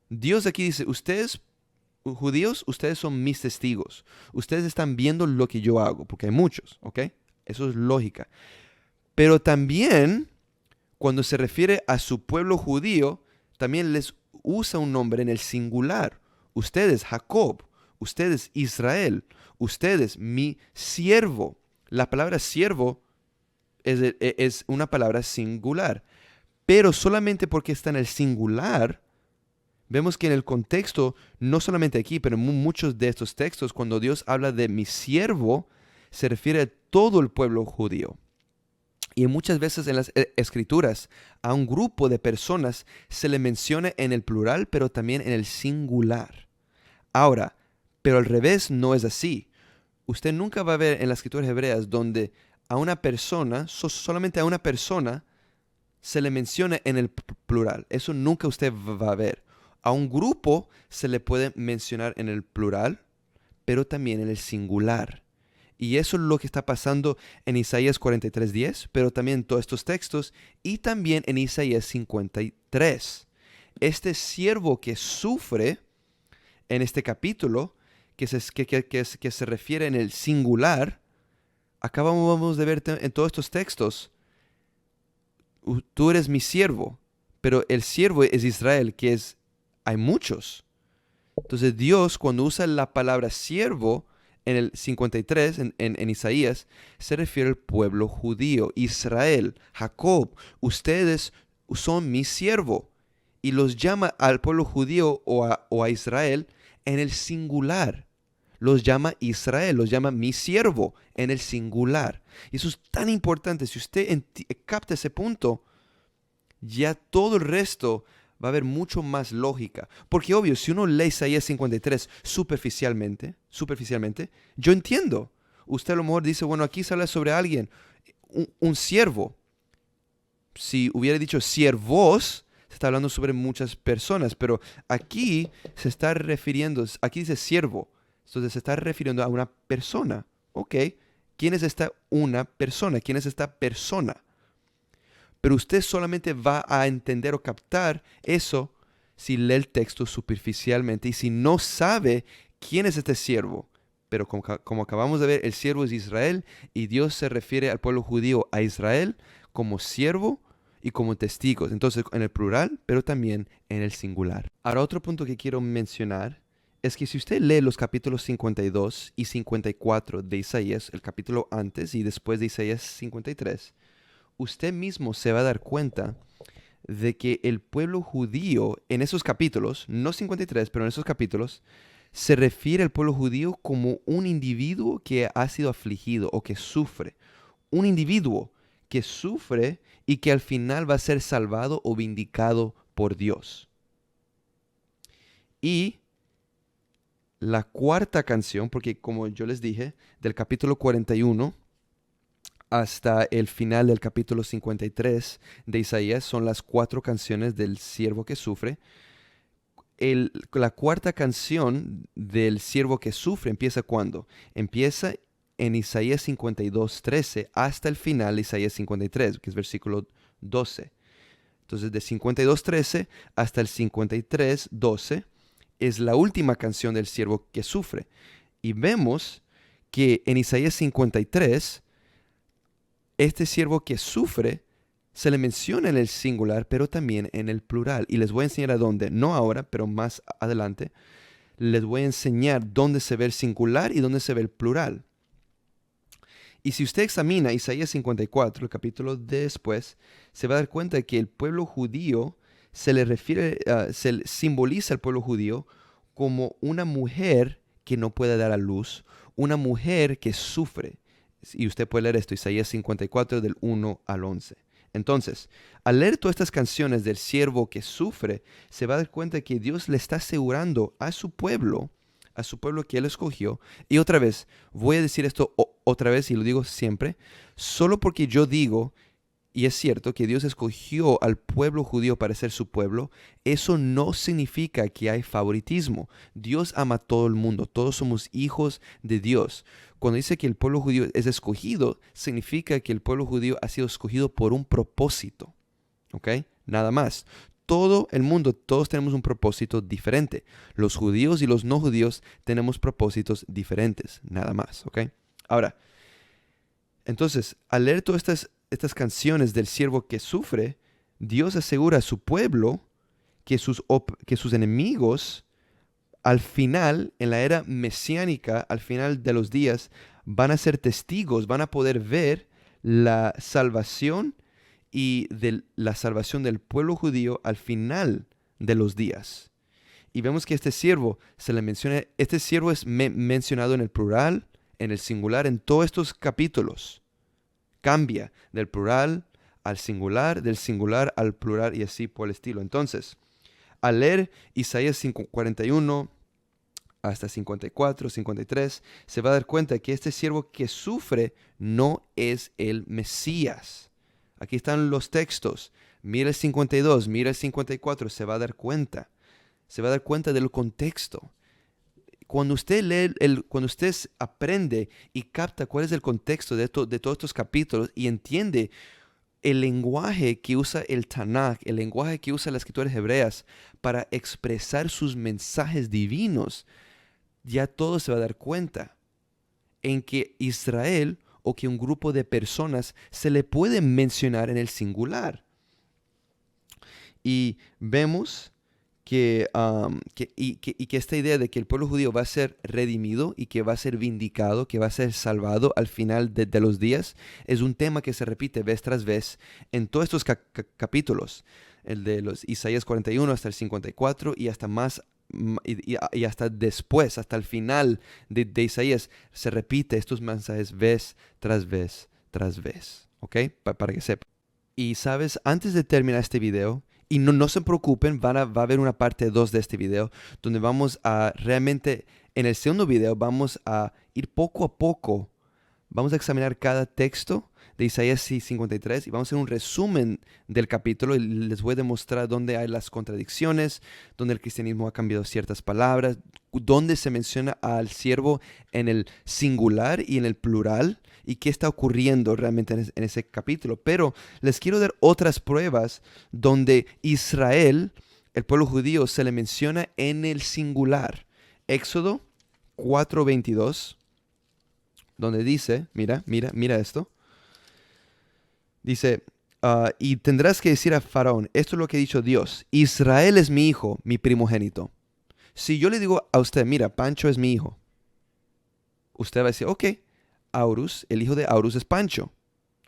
S1: Dios aquí dice, ustedes, judíos, ustedes son mis testigos. Ustedes están viendo lo que yo hago, porque hay muchos, ¿ok? Eso es lógica. Pero también, cuando se refiere a su pueblo judío, también les usa un nombre en el singular. Ustedes, Jacob. Ustedes, Israel. Ustedes, mi siervo. La palabra siervo es una palabra singular. Pero solamente porque está en el singular, vemos que en el contexto, no solamente aquí, pero en muchos de estos textos, cuando Dios habla de mi siervo, se refiere a todo el pueblo judío. Y muchas veces en las escrituras a un grupo de personas se le menciona en el plural, pero también en el singular. Ahora, pero al revés no es así. Usted nunca va a ver en las escrituras hebreas donde a una persona, solamente a una persona, se le menciona en el plural. Eso nunca usted va a ver. A un grupo se le puede mencionar en el plural, pero también en el singular. Y eso es lo que está pasando en Isaías 43:10, pero también en todos estos textos y también en Isaías 53. Este siervo que sufre en este capítulo, que se refiere en el singular, acabamos de ver en todos estos textos, tú eres mi siervo, pero el siervo es Israel, hay muchos. Entonces Dios, cuando usa la palabra siervo, en el 53, en Isaías, se refiere al pueblo judío, Israel, Jacob. Ustedes son mi siervo. Y los llama al pueblo judío o a Israel en el singular. Los llama Israel, los llama mi siervo en el singular. Y eso es tan importante. Si usted capta ese punto, ya todo el resto va a haber mucho más lógica. Porque obvio, si uno lee Isaías 53 superficialmente, yo entiendo. Usted a lo mejor dice, bueno, aquí se habla sobre alguien, un siervo. Si hubiera dicho siervos, se está hablando sobre muchas personas, pero aquí se está refiriendo, aquí dice siervo, entonces se está refiriendo a una persona. Ok, ¿Quién es esta una persona? ¿Quién es esta persona? Pero usted solamente va a entender o captar eso si lee el texto superficialmente y si no sabe quién es este siervo. Pero como acabamos de ver, el siervo es Israel y Dios se refiere al pueblo judío, a Israel, como siervo y como testigos. Entonces, en el plural, pero también en el singular. Ahora, otro punto que quiero mencionar es que si usted lee los capítulos 52 y 54 de Isaías, el capítulo antes y después de Isaías 53, usted mismo se va a dar cuenta de que el pueblo judío en esos capítulos, no 53, pero en esos capítulos, se refiere al pueblo judío como un individuo que ha sido afligido o que sufre. Un individuo que sufre y que al final va a ser salvado o vindicado por Dios. Y la cuarta canción, porque como yo les dije, del capítulo 41 hasta el final del capítulo 53 de Isaías son las 4 canciones del siervo que sufre. La cuarta canción del siervo que sufre empieza ¿cuándo? Empieza en Isaías 52:13 hasta el final de Isaías 53, que es versículo 12. Entonces, de 52:13 hasta el 53:12 es la última canción del siervo que sufre. Y vemos que en Isaías 53, este siervo que sufre se le menciona en el singular, pero también en el plural. Y les voy a enseñar a dónde, no ahora, pero más adelante. Les voy a enseñar dónde se ve el singular y dónde se ve el plural. Y si usted examina Isaías 54, el capítulo después, se va a dar cuenta de que el pueblo judío se le refiere, se simboliza al pueblo judío como una mujer que no puede dar a luz, una mujer que sufre. Y usted puede leer esto, Isaías 54 del 1 al 11. Entonces, al leer todas estas canciones del siervo que sufre, se va a dar cuenta de que Dios le está asegurando a su pueblo que Él escogió. Y otra vez, voy a decir esto otra vez y lo digo siempre, solo porque yo digo, y es cierto que Dios escogió al pueblo judío para ser su pueblo, eso no significa que hay favoritismo. Dios ama a todo el mundo, todos somos hijos de Dios. Cuando dice que el pueblo judío es escogido, significa que el pueblo judío ha sido escogido por un propósito. ¿Ok? Nada más. Todo el mundo, todos tenemos un propósito diferente. Los judíos y los no judíos tenemos propósitos diferentes. Nada más. ¿Ok? Ahora, entonces, al leer todas estas canciones del siervo que sufre, Dios asegura a su pueblo que sus enemigos, al final, en la era mesiánica, al final de los días, van a ser testigos, van a poder ver la salvación y de la salvación del pueblo judío al final de los días. Y vemos que este siervo se le menciona, este siervo es mencionado en el plural, en el singular, en todos estos capítulos. Cambia del plural al singular, del singular al plural y así por el estilo. Entonces, al leer Isaías 41 hasta 54, 53, se va a dar cuenta que este siervo que sufre no es el Mesías. Aquí están los textos. Mira el 52, mira el 54, se va a dar cuenta. Se va a dar cuenta del contexto. Cuando usted lee, cuando usted aprende y capta cuál es el contexto de todos estos capítulos y entiende el lenguaje que usa el Tanaj, el lenguaje que usa las escrituras hebreas para expresar sus mensajes divinos, ya todo se va a dar cuenta en que Israel o que un grupo de personas se le puede mencionar en el singular. Y vemos que esta idea de que el pueblo judío va a ser redimido y que va a ser vindicado, que va a ser salvado al final de los días, es un tema que se repite vez tras vez en todos estos capítulos, el de los Isaías 41 hasta el 54 y hasta más, y hasta después, hasta el final de Isaías, se repite estos mensajes vez tras vez tras vez, ¿ok? Para que sepan. Y sabes, antes de terminar este video, y no se preocupen, va a haber una parte 2 de este video, donde vamos a realmente, en el segundo video, vamos a ir poco a poco Vamos a examinar cada texto de Isaías 53 y vamos a hacer un resumen del capítulo y les voy a demostrar dónde hay las contradicciones, dónde el cristianismo ha cambiado ciertas palabras, dónde se menciona al siervo en el singular y en el plural y qué está ocurriendo realmente en ese capítulo. Pero les quiero dar otras pruebas donde Israel, el pueblo judío, se le menciona en el singular. Éxodo 4:22, donde dice, mira esto. Dice, y tendrás que decir a Faraón, esto es lo que ha dicho Dios, Israel es mi hijo, mi primogénito. Si yo le digo a usted, mira, Pancho es mi hijo, usted va a decir, ok, Aurus, el hijo de Aurus es Pancho.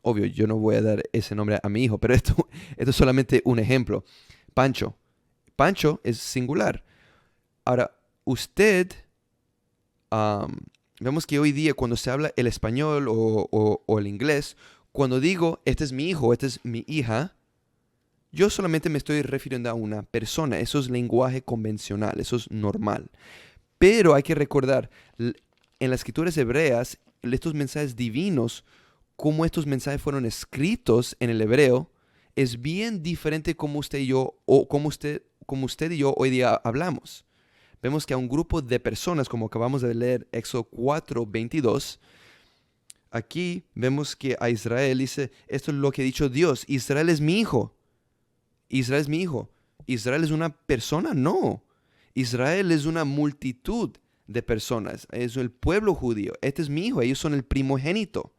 S1: Obvio, yo no voy a dar ese nombre a mi hijo, pero esto es solamente un ejemplo. Pancho. Pancho es singular. Ahora, usted, vemos que hoy día cuando se habla el español o el inglés, cuando digo, este es mi hijo, esta es mi hija, yo solamente me estoy refiriendo a una persona. Eso es lenguaje convencional, eso es normal. Pero hay que recordar, en las escrituras hebreas, estos mensajes divinos, cómo estos mensajes fueron escritos en el hebreo, es bien diferente como usted y yo, o como usted y yo hoy día hablamos. Vemos que a un grupo de personas, como acabamos de leer Éxodo 4:22, aquí vemos que a Israel dice, esto es lo que ha dicho Dios, Israel es mi hijo. Israel es mi hijo. ¿Israel es una persona? No. Israel es una multitud de personas. Es el pueblo judío. Este es mi hijo. Ellos son el primogénito.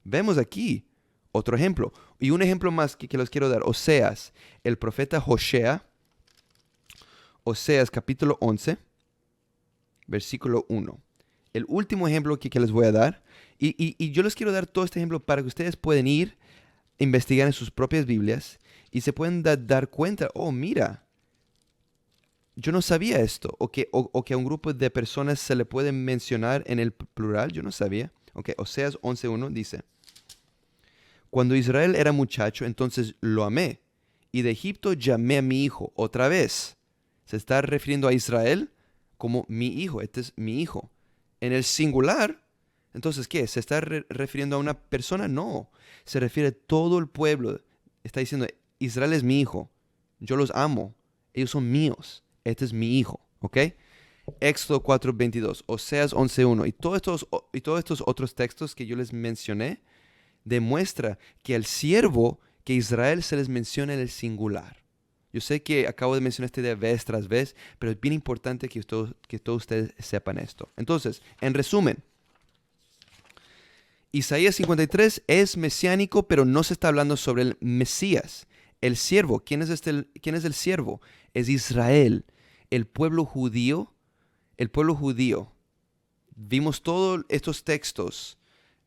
S1: Vemos aquí otro ejemplo. Y un ejemplo más que les quiero dar. Oseas, el profeta Hosea. Oseas capítulo 11, versículo 1. El último ejemplo que les voy a dar. Y yo les quiero dar todo este ejemplo para que ustedes puedan ir, investigar en sus propias Biblias y se pueden dar cuenta, oh, mira, yo no sabía esto, o que a un grupo de personas se le puede mencionar en el plural, yo no sabía. Ok, Oseas 11:1 dice, cuando Israel era muchacho, entonces lo amé, y de Egipto llamé a mi hijo otra vez. Se está refiriendo a Israel como mi hijo, este es mi hijo. En el singular, entonces, ¿qué? ¿Se está refiriendo a una persona? No, se refiere a todo el pueblo. Está diciendo, Israel es mi hijo, yo los amo, ellos son míos, este es mi hijo, ¿ok? Éxodo 4:22, Oseas 11:1 y todos estos otros textos que yo les mencioné demuestra que al siervo, que Israel se les menciona en el singular. Yo sé que acabo de mencionar esta idea vez tras vez, pero es bien importante que todos ustedes sepan esto. Entonces, en resumen, Isaías 53 es mesiánico, pero no se está hablando sobre el Mesías. El siervo, ¿quién es el siervo? Es Israel, el pueblo judío. El pueblo judío. Vimos todos estos textos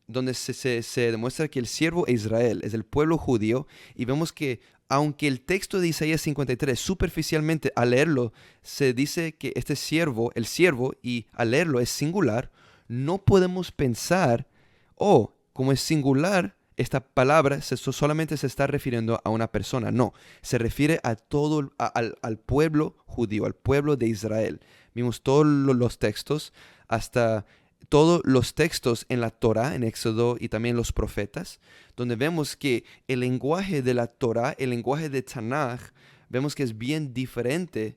S1: donde se demuestra que el siervo es Israel, es el pueblo judío, y vemos que aunque el texto de Isaías 53, superficialmente al leerlo, se dice que este siervo, el siervo, y al leerlo es singular, no podemos pensar, oh, como es singular, esta palabra solamente se está refiriendo a una persona. No, se refiere a todo, al pueblo judío, al pueblo de Israel. Vimos todos los textos, hasta todos los textos en la Torá, en Éxodo y también los profetas, donde vemos que el lenguaje de la Torá, el lenguaje de Tanaj, vemos que es bien diferente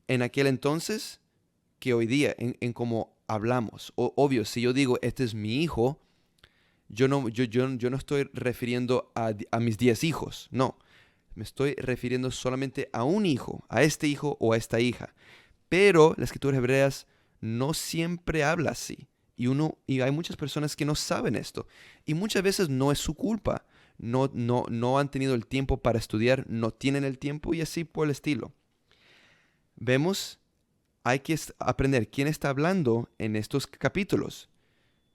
S1: en aquel entonces que hoy día, en cómo hablamos. Obvio, si yo digo, este es mi hijo, yo no estoy refiriendo a mis 10 hijos, no. Me estoy refiriendo solamente a un hijo, a este hijo o a esta hija. Pero las escrituras hebreas no siempre habla así. Y hay muchas personas que no saben esto. Y muchas veces no es su culpa. No han tenido el tiempo para estudiar, no tienen el tiempo y así por el estilo. Vemos, hay que aprender quién está hablando en estos capítulos.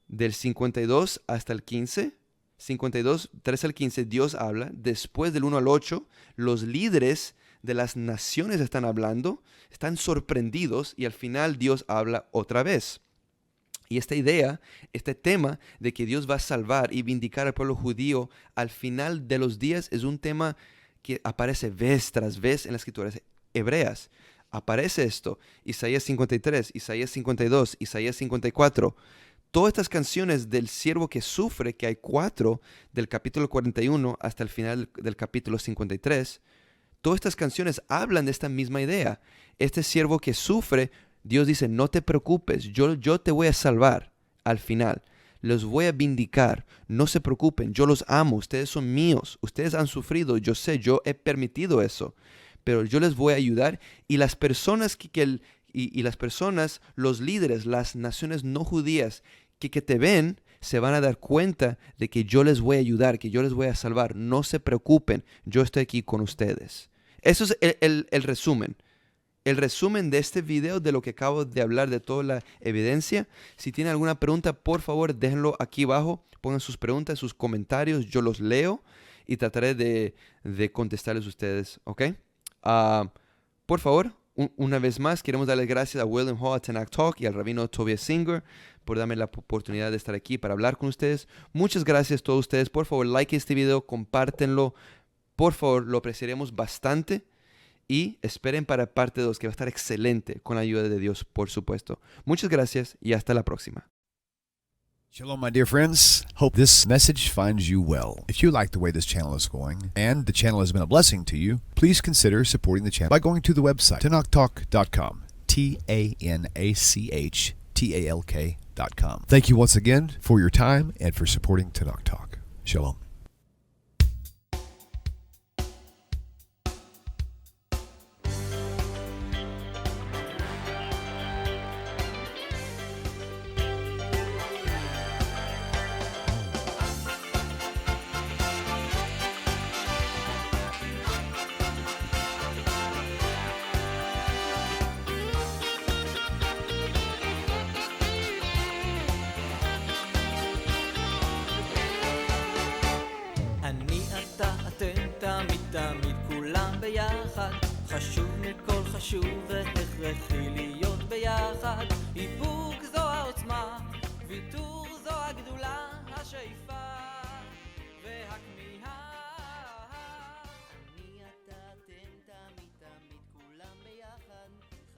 S1: Del 52 hasta el 15, 52, 3 al 15, Dios habla. Después del 1 al 8, los líderes de las naciones están hablando, están sorprendidos y al final Dios habla otra vez. Y esta idea, este tema de que Dios va a salvar y vindicar al pueblo judío al final de los días es un tema que aparece vez tras vez en las escrituras hebreas. Aparece esto, Isaías 53, Isaías 52, Isaías 54. todas estas canciones del siervo que sufre, que hay 4, del capítulo 41 hasta el final del capítulo 53, todas estas canciones hablan de esta misma idea. Este siervo que sufre, Dios dice, no te preocupes, yo te voy a salvar al final. Los voy a vindicar, no se preocupen, yo los amo, ustedes son míos, ustedes han sufrido, yo sé, yo he permitido eso, pero yo les voy a ayudar y las personas y las personas, los líderes, las naciones no judías que te ven, se van a dar cuenta de que yo les voy a ayudar, que yo les voy a salvar. No se preocupen, yo estoy aquí con ustedes. Eso es el resumen. El resumen de este video, de lo que acabo de hablar, de toda la evidencia. Si tienen alguna pregunta, por favor, déjenlo aquí abajo. Pongan sus preguntas, sus comentarios. Yo los leo y trataré de contestarles a ustedes, ¿ok? Por favor, una vez más, queremos darles gracias a William Hall, a Tanakh Talk y al rabino Tobias Singer por darme la oportunidad de estar aquí para hablar con ustedes. Muchas gracias a todos ustedes. Por favor, like este video, compártenlo. Por favor, lo apreciaremos bastante. Y esperen para parte 2, que va a estar excelente con la ayuda de Dios, por supuesto. Muchas gracias y hasta la próxima.
S2: Shalom, my dear friends. Hope this message finds you well. If you like the way this channel is going, and the channel has been a blessing to you, please consider supporting the channel by going to the website, TanakhTalk.com. TANACHTALK.com. Thank you once again for your time and for supporting Tanakh Talk. Shalom.
S3: תמיד כולם ביחד, חשוב מכל חשוב והכרחי להיות ביחד.